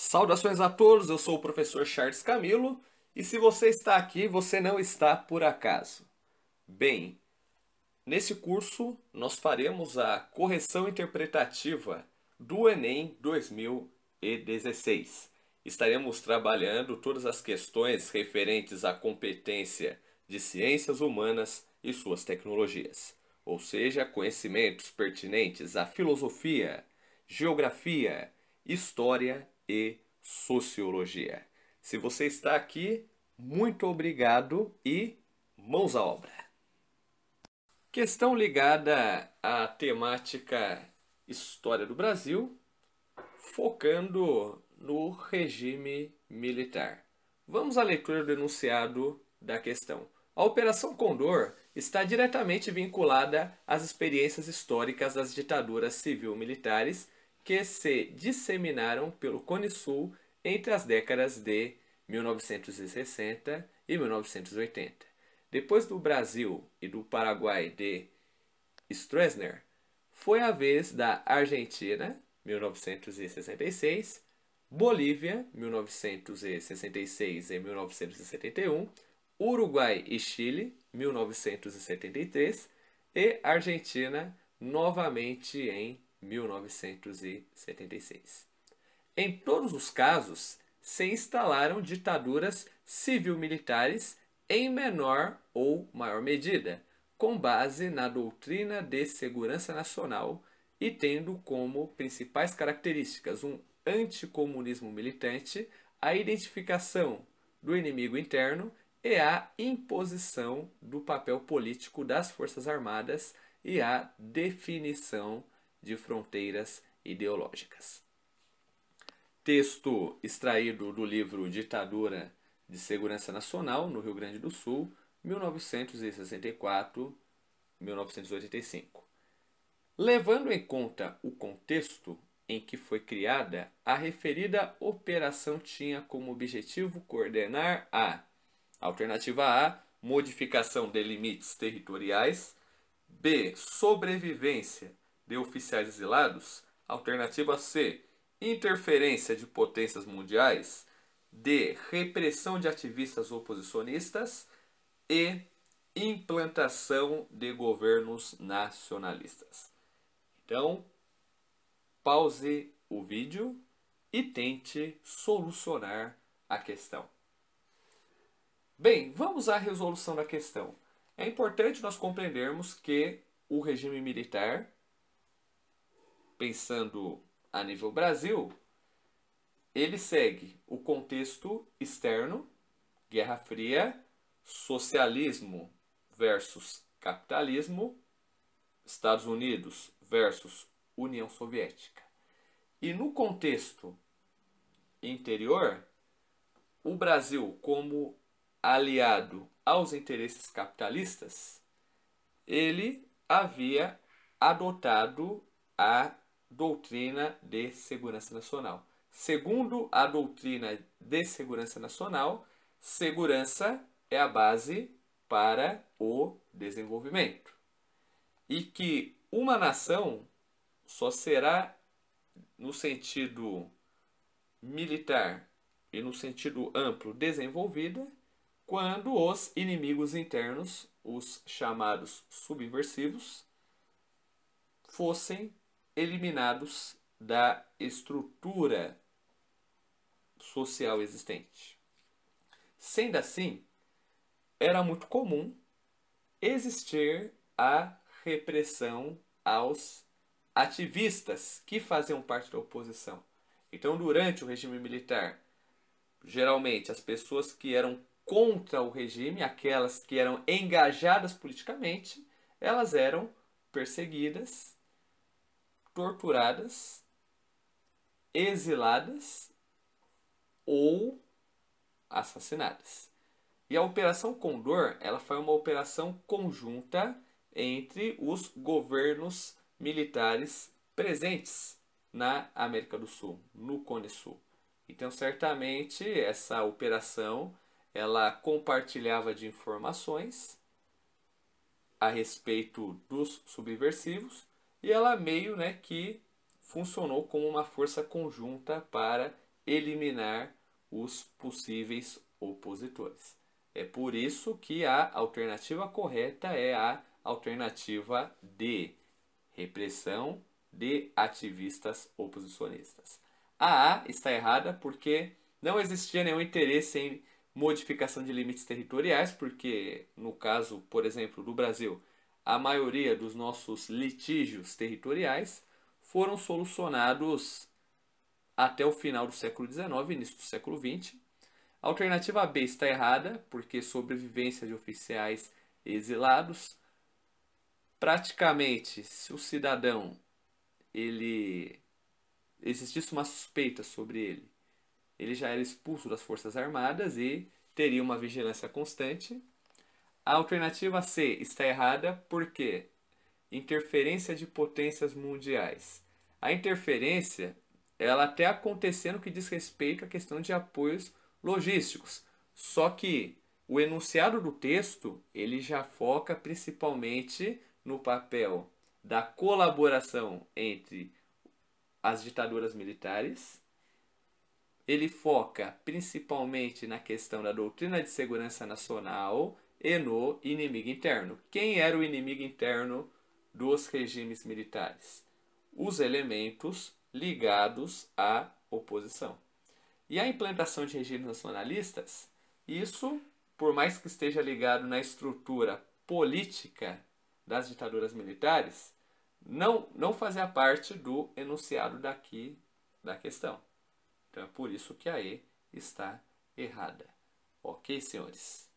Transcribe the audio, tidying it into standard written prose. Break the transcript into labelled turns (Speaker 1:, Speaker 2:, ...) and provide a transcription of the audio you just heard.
Speaker 1: Saudações a todos, eu sou o professor Charles Camilo e se você está aqui, você não está por acaso. Bem, nesse curso nós faremos a correção interpretativa do Enem 2016. Estaremos trabalhando todas as questões referentes à competência de ciências humanas e suas tecnologias, ou seja, conhecimentos pertinentes à filosofia, geografia, história e sociologia. Se você está aqui, muito obrigado e mãos à obra. Questão ligada à temática História do Brasil, focando no regime militar. Vamos à leitura do enunciado da questão. A Operação Condor está diretamente vinculada às experiências históricas das ditaduras civil-militares que se disseminaram pelo Cone Sul entre as décadas de 1960 e 1980. Depois do Brasil e do Paraguai de Stroessner, foi a vez da Argentina, 1966, Bolívia, 1966 e 1971, Uruguai e Chile, 1973 e Argentina, novamente em 1976. Em todos os casos, se instalaram ditaduras civil-militares em menor ou maior medida, com base na doutrina de segurança nacional e tendo como principais características um anticomunismo militante, a identificação do inimigo interno e a imposição do papel político das Forças Armadas e a definição de fronteiras ideológicas. Texto extraído do livro Ditadura de Segurança Nacional no Rio Grande do Sul, 1964-1985. Levando em conta o contexto em que foi criada, a referida operação tinha como objetivo coordenar a alternativa A, modificação de limites territoriais, B, sobrevivência de oficiais exilados, alternativa C, interferência de potências mundiais, D, repressão de ativistas oposicionistas e implantação de governos nacionalistas. Então, pause o vídeo e tente solucionar a questão. Bem, vamos à resolução da questão. É importante nós compreendermos que o regime militar, pensando a nível Brasil, ele segue o contexto externo, Guerra Fria, socialismo versus capitalismo, Estados Unidos versus União Soviética. E no contexto interior, o Brasil, como aliado aos interesses capitalistas, ele havia adotado a doutrina de segurança nacional. Segundo a doutrina de segurança nacional, segurança é a base para o desenvolvimento. E que uma nação só será, no sentido militar e no sentido amplo, desenvolvida quando os inimigos internos, os chamados subversivos, fossem eliminados da estrutura social existente. Sendo assim, era muito comum existir a repressão aos ativistas que faziam parte da oposição. Então, durante o regime militar, geralmente as pessoas que eram contra o regime, aquelas que eram engajadas politicamente, elas eram perseguidas, torturadas, exiladas ou assassinadas. E a Operação Condor, ela foi uma operação conjunta entre os governos militares presentes na América do Sul, no Cone Sul. Então, certamente, essa operação ela compartilhava de informações a respeito dos subversivos e ela meio que funcionou como uma força conjunta para eliminar os possíveis opositores. É por isso que a alternativa correta é a alternativa D, repressão de ativistas oposicionistas. A está errada porque não existia nenhum interesse em modificação de limites territoriais, porque no caso, por exemplo, do Brasil, a maioria dos nossos litígios territoriais foram solucionados até o final do século XIX, início do século XX. A alternativa B está errada, porque sobrevivência de oficiais exilados. Praticamente, se o cidadão existisse uma suspeita sobre ele, ele já era expulso das Forças Armadas e teria uma vigilância constante. A alternativa C está errada porque interferência de potências mundiais. A interferência, ela até aconteceu no que diz respeito à questão de apoios logísticos. Só que o enunciado do texto, ele já foca principalmente no papel da colaboração entre as ditaduras militares. Ele foca principalmente na questão da doutrina de segurança nacional e no inimigo interno. Quem era o inimigo interno dos regimes militares? Os elementos ligados à oposição. E a implantação de regimes nacionalistas, isso, por mais que esteja ligado na estrutura política das ditaduras militares, não fazia parte do enunciado daqui da questão. Então é por isso que a E está errada. Ok, senhores?